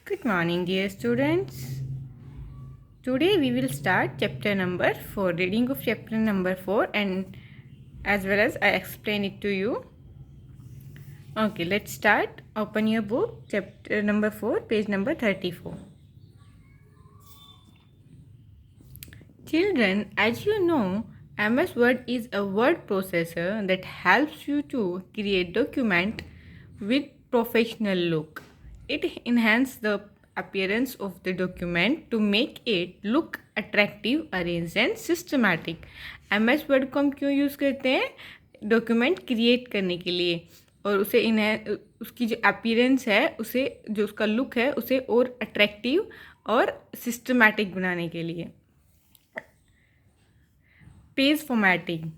Good morning, dear students. Today we will start chapter number 4, reading of chapter number 4, and as well as I explain it to you. Okay, let's start. Open your book, chapter number 4, page number 34. Children, as you know, MS Word is a word processor that helps you to create document with professional look. It enhances the appearance of the document to make it look attractive, arranged and systematic. MS Word को हम क्यों use करते हैं? Document create करने के लिए, और उसे उसकी जो अपीयरेंस है, उसे जो उसका लुक है, उसे और अट्रैक्टिव और सिस्टमैटिक बनाने के लिए. Page formatting.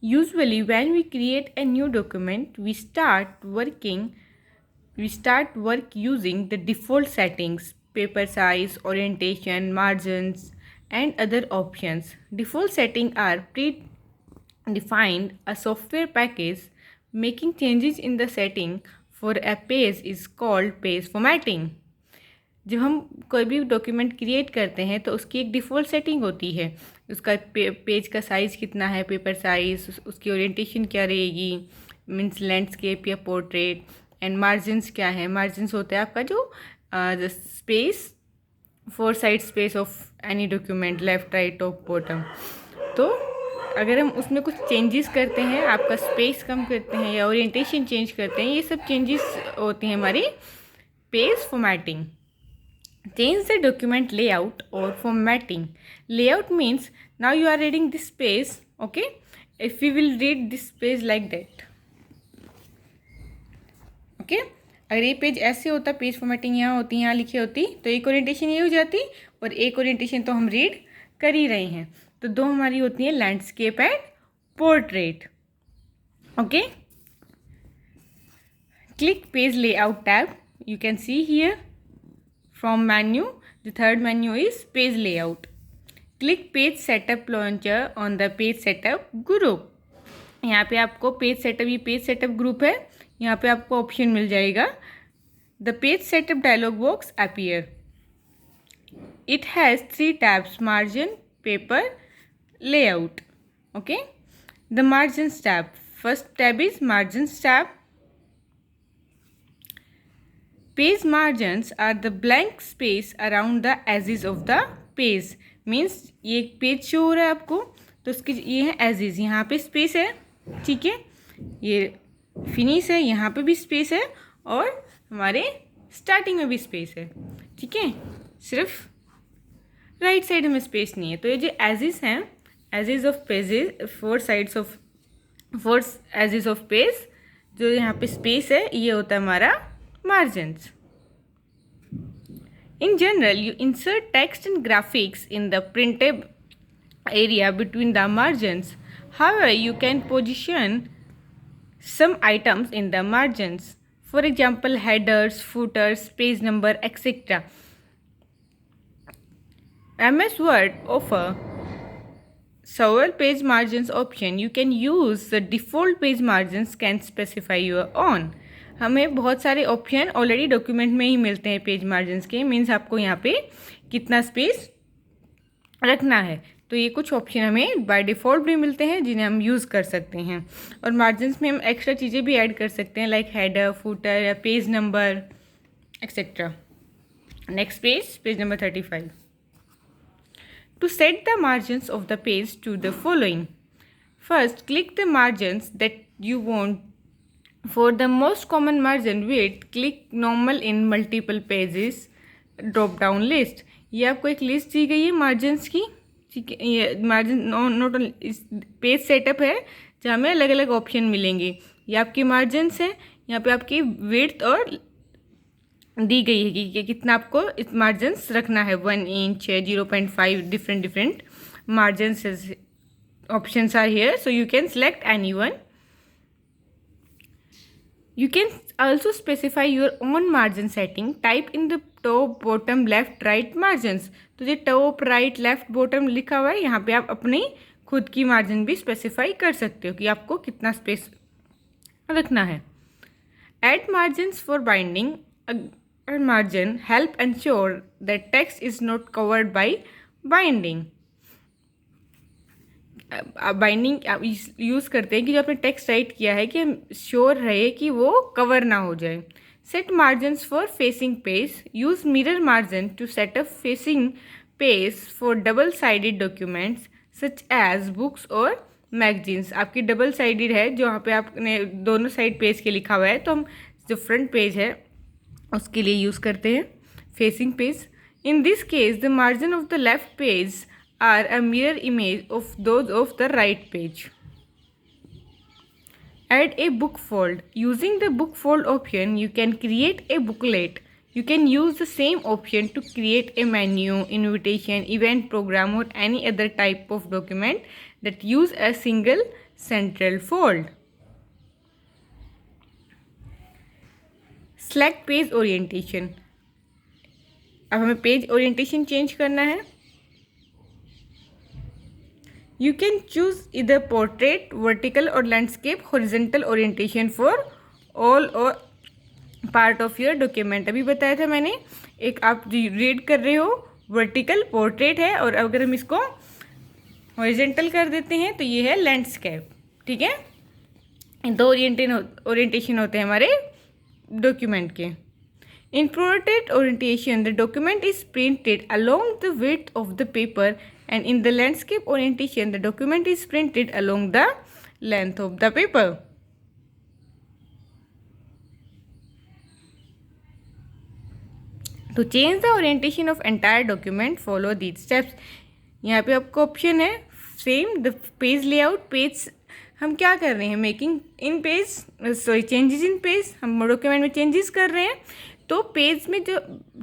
Usually when we create a new document, we start work using the default settings: paper size, orientation, margins and other options. Default settings are predefined a software package. Making changes in the setting for a page is called page formatting. जब हम कोई भी document create करते हैं तो उसकी एक default setting होती है. उसका पेज का साइज़ कितना है, पेपर साइज़, उसकी ओरिएंटेशन क्या रहेगी, मीन्स लैंडस्केप या पोर्ट्रेट, एंड मार्जिन्स क्या है. मार्जिन्स होता है आपका जो space, 4 side space of any document, left right top bottom. तो अगर हम उसमें कुछ चेंजेस करते हैं, आपका स्पेस कम करते हैं या ओरिएंटेशन चेंज करते हैं, ये सब चेंजेस होती हैं हमारी page formatting. Change the document layout or formatting. Layout means now you are reading this page, okay? If we will read this page like that, okay? अगर ये पेज ऐसे होता, पेज फॉर्मेटिंग यहाँ होती, यहाँ लिखी होती, तो एक ओरिएंटेशन ये हो जाती और एक ओरिएंटेशन तो हम रीड कर ही रहे हैं. तो दो हमारी होती हैं landscape and portrait. Okay, click page layout tab. You can see here from menu, the third menu is page layout. Click page setup launcher on the page setup group. यहाँ पे आपको पेज सेटअप, ये page setup group है, यहाँ पे आपको option मिल जाएगा. The page setup dialog box appear. It has 3 tabs: margin, paper, layout. Okay, the margins tab. First tab is margins tab. Page margins are the blank space around the edges of the page. Means ये एक page show हो रहा है आपको, तो उसके ये है एजेस, यहाँ पे स्पेस है, ठीक है, ये फिनिश है, यहाँ पे भी स्पेस है, और हमारे स्टार्टिंग में भी स्पेस है, ठीक है. सिर्फ राइट साइड में स्पेस नहीं है. तो ये जो एजेस हैं, edges of pages, 4 edges of page, जो यहाँ पे स्पेस है, ये होता है हमारा margins. In general, you insert text and graphics in the printed area between the margins. However, you can position some items in the margins. For example, headers, footers, page number, etc. MS Word offer several page margins option. You can use the default page margins, can specify your own. हमें बहुत सारे option already document में ही मिलते हैं page margins के. Means आपको यहाँ पे कितना स्पेस रखना है, तो ये कुछ ऑप्शन हमें बाय डिफ़ॉल्ट भी मिलते हैं जिन्हें हम यूज़ कर सकते हैं. और मार्जिन्स में हम एक्स्ट्रा चीज़ें भी ऐड कर सकते हैं, लाइक हेडर, फुटर या page number et cetera. Next page, page number 35. To set the margins of the page to the following. First, click the margins that you want. For the most common margin width, click normal in multiple pages drop down list. ये आपको एक list दी गई है margins की, ठीक है. ये margin note इस पेज सेटअप है जहाँ में अलग अलग ऑप्शन मिलेंगे. ये आपकी मार्जिन्स हैं, यहाँ पे आपकी विड्थ और दी गई है कि कितना आपको इस मार्जिन्स रखना है. 1 इंच है, 0.5, different margins options are here, so you can select any one. You can also specify your own margin setting. Type in the top, bottom, left, right margins. तो ये टॉप, राइट, लेफ्ट, बॉटम लिखा हुआ है, यहाँ पे आप अपनी खुद की मार्जिन भी स्पेसिफाई कर सकते हो कि आपको कितना स्पेस रखना है. Add margins for binding. or margin help ensure that text is not covered by binding. Binding use करते हैं कि जो आपने टेक्स्ट राइट किया है कि हम श्योर रहे कि वो कवर ना हो जाए. Set margins for facing page. Use mirror margin to set up facing page for double sided documents such as books और मैगजीन्स. आपकी डबल साइडेड है जो वहाँ पे आपने दोनों साइड पेज के लिखा हुआ है, तो हम जो फ्रंट पेज है उसके लिए यूज़ करते हैं facing page. In this case the margin of the left page are a mirror image of those of the right page. Add a book fold. Using the book fold option, you can create a booklet. You can use the same option to create a menu, invitation, event program or any other type of document that use a single central fold. Select page orientation. अब हमें page orientation change करना है. You can choose either portrait, vertical or landscape, horizontal orientation for all or part of your document. अभी बताया था मैंने, एक आप रीड कर रहे हो वर्टिकल पोर्ट्रेट है, और अगर हम इसको हॉरिजेंटल कर देते हैं तो ये है लैंडस्केप. ठीक है, दो ओरिएंटेशन होते हैं हमारे डॉक्यूमेंट के. In portrait orientation, the document is printed along the width of the paper, and in the landscape orientation, the document is printed along the length of the paper. To change the orientation of entire document, follow these steps. यहाँ पे आपको option है same the page layout. Page हम क्या कर रहे हैं, making in page, sorry changes in page. हम डॉक्यूमेंट में चेंजेस कर रहे हैं, तो पेज में जो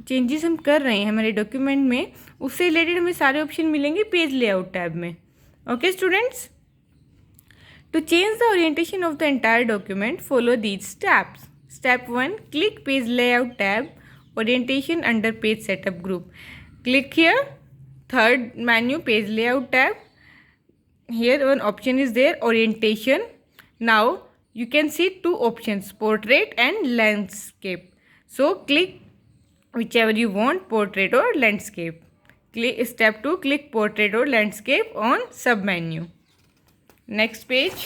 चेंजेस हम कर रहे हैं हमारे डॉक्यूमेंट में, उससे रिलेटेड हमें सारे ऑप्शन मिलेंगे पेज लेआउट टैब में. Okay students, to change the orientation of the entire document, follow these steps. Step 1, click page layout tab, orientation under page setup group. Click here, third menu, page layout tab. Here one option is there, orientation. Now you can see two options, portrait and landscape. So click whichever you want, portrait or landscape. Click step 2, click portrait or landscape on sub menu. Next page.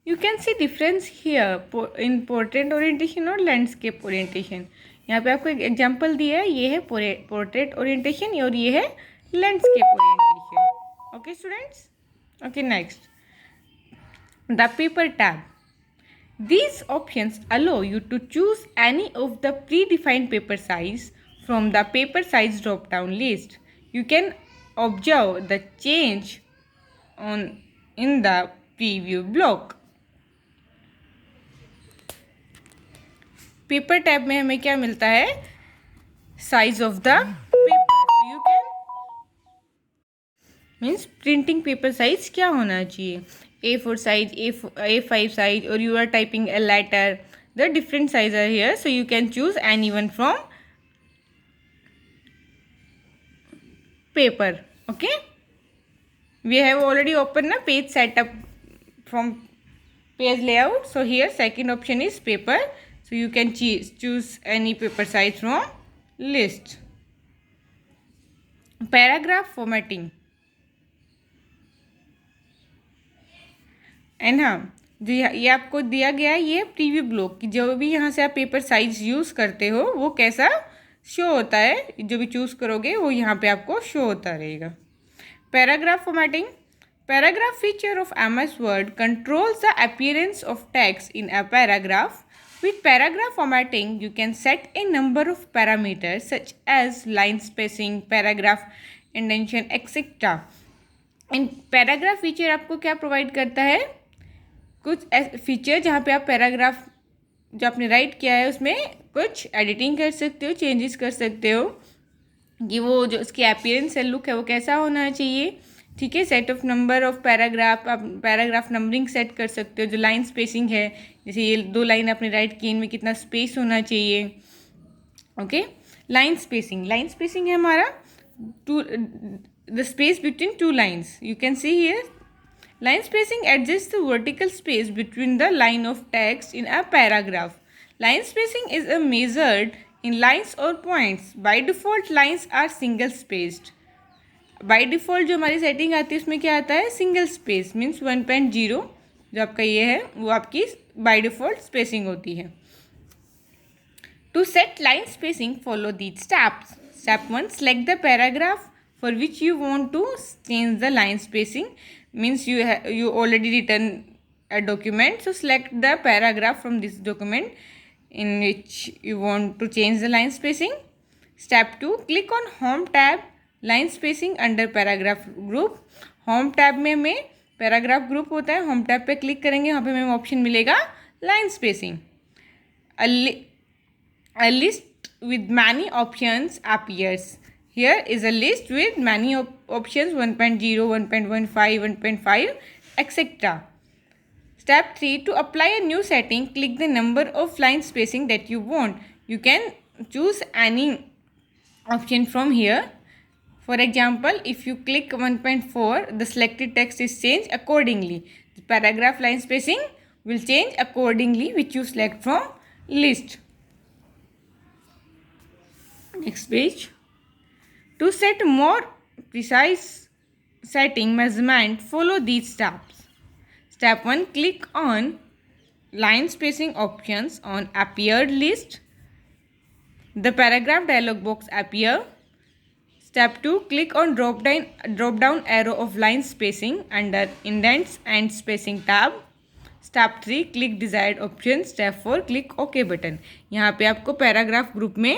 You can see difference here in portrait orientation और landscape orientation. यहाँ पे आपको एक example दिया है, ये है portrait orientation और ये है landscape orientation. Okay students? Okay, next. The paper tab. These options allow you to choose any of the predefined paper size from the paper size drop down list. You can observe the change in the preview block. Paper tab में हमें क्या मिलता है, size of the paper. You can means printing paper size क्या होना चाहिए, A4 size, A5 size, और you are typing a letter. The different sizes are here, so you can choose any one from paper. Okay, we have already opened a page setup from page layout. So here second option is paper, so you can choose any paper size from list. Paragraph formatting. And हाँ, जो ये आपको दिया गया है ये preview block कि जो भी यहाँ से आप पेपर साइज यूज़ करते हो वो कैसा शो होता है, जो भी चूज़ करोगे वो यहाँ पे आपको शो होता रहेगा. Paragraph formatting. Paragraph feature of MS Word controls the appearance of text in a paragraph. With paragraph formatting, you can set a number of parameters such as line spacing, paragraph indentation, etc. In paragraph feature आपको क्या provide करता है, कुछ feature जहाँ पे आप paragraph जो आपने राइट किया है उसमें कुछ एडिटिंग कर सकते हो, चेंजेस कर सकते हो कि वो जो उसकी अपीयरेंस है, लुक है, वो कैसा होना चाहिए. ठीक है, set of number of paragraph, आप पैराग्राफ नंबरिंग सेट कर सकते हो. जो लाइन स्पेसिंग है, जैसे ये 2 लाइन आपने राइट की, इनमें कितना स्पेस होना चाहिए. ओके, लाइन स्पेसिंग है हमारा the space between 2 lines. You can see here, line spacing adjusts the vertical space between the line of text in a paragraph. Line spacing is measured in lines or points. By default lines are single spaced. By default जो हमारी setting आती है उसमें क्या आता है, single space means 1.0 जो आपका ये है वो आपकी बाई डिफ़ॉल्ट स्पेसिंग होती है. To set line spacing follow these steps. Step 1, select the paragraph for which you want to change the line spacing. Means you already written a document, so select the paragraph from this document in which you want to change the line spacing. Step 2, click on home tab, line spacing under paragraph group. Home tab में हमें paragraph group होता है, home tab पे click करेंगे, वहाँ पे हमें option मिलेगा line spacing. A list with many options appears. Here is a list with many options 1.0, 1.15, 1.5 etcetera. Step 3, to apply a new setting, click the number of line spacing that you want. You can choose any option from here. For example, if you click 1.4, the selected text is changed accordingly. The paragraph line spacing will change accordingly which you select from list. Next page. To set more precise setting measurement, follow these steps. Step 1, click on line spacing options on appeared list. The paragraph dialog box appear. Step 2, click on drop down arrow of line spacing under indents and spacing tab. Step 3, click desired option. Step 4, click OK button. यहाँ पे आपको paragraph group में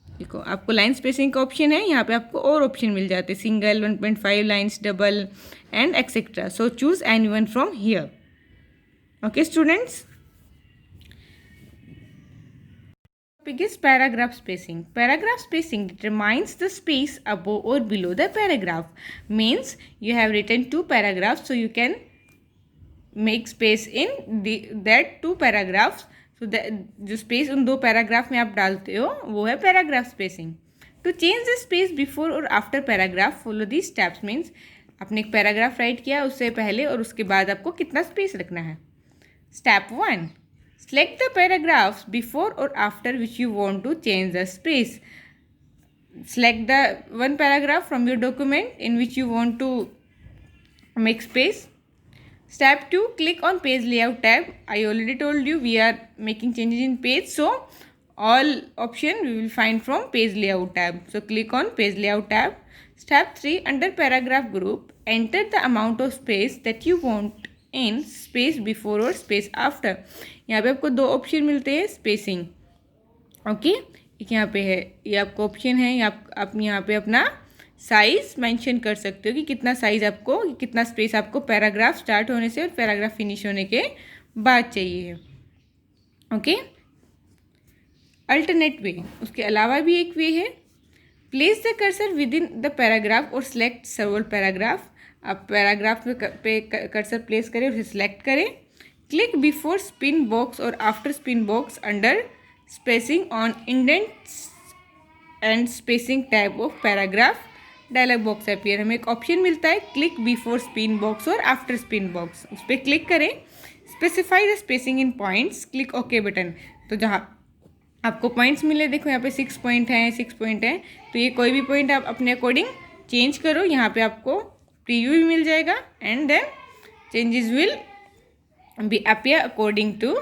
देखो आपको line spacing का option है, यहाँ पे आपको और ऑप्शन मिल जाते हैं, single, 1.5 lines, double and etcetera. So choose any one from here. Okay students. Topic is paragraph spacing. Paragraph spacing determines the space above or below the paragraph. Means you have written 2 paragraphs, so you can make space in that 2 paragraphs. So जो space उन 2 paragraph में आप डालते हो वो है paragraph spacing. To change the space before or after paragraph, follow these steps. Means आपने एक paragraph write किया, उससे पहले और उसके बाद आपको कितना space रखना है. Step 1, select the paragraphs before or after which you want to change the space. Select the one paragraph from your document in which you want to make space. Step 2, click on page layout tab. I already told you we are making changes in page, so all option we will find from page layout tab. So click on page layout tab. Step 3, under paragraph group, enter the amount of space that you want in space before or space after. यहाँ पे आपको 2 option मिलते हैं spacing. Okay, एक यहाँ पे है, ये आपको ऑप्शन है, आप यहाँ पे अपना साइज मेंशन कर सकते हो कि कितना साइज आपको, कितना स्पेस आपको पैराग्राफ स्टार्ट होने से और पैराग्राफ फिनिश होने के बाद चाहिए. ओके. अल्टरनेट वे, उसके अलावा भी एक वे है. Place the cursor within the paragraph और सिलेक्ट सर्वल पैराग्राफ. आप पैराग्राफ पे कर्सर प्लेस करें, उसे सिलेक्ट करें. क्लिक बिफोर स्पिन बॉक्स और after spin box under spacing on indents and spacing tab of paragraph dialog box appear. हमें एक option मिलता है क्लिक बिफोर स्पिन बॉक्स और आफ्टर स्पिन बॉक्स, उस पर क्लिक करें. Specify the spacing in points, click okay button. तो जहाँ आपको पॉइंट्स मिले, देखो यहाँ पे 6 पॉइंट हैं, 6 पॉइंट हैं, तो ये कोई भी पॉइंट आप अपने अकॉर्डिंग चेंज करो. यहाँ पे आपको प्रीव्यू भी मिल जाएगा and then changes will be appear according to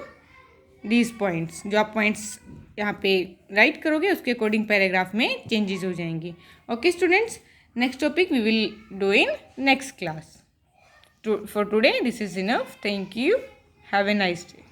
these points. जो आप पॉइंट्स यहाँ पे राइट करोगे उसके अकॉर्डिंग पैराग्राफ में चेंजेस हो जाएंगी. Okay students, next topic we will do in next class. For today this is enough. Thank you. Have a nice day.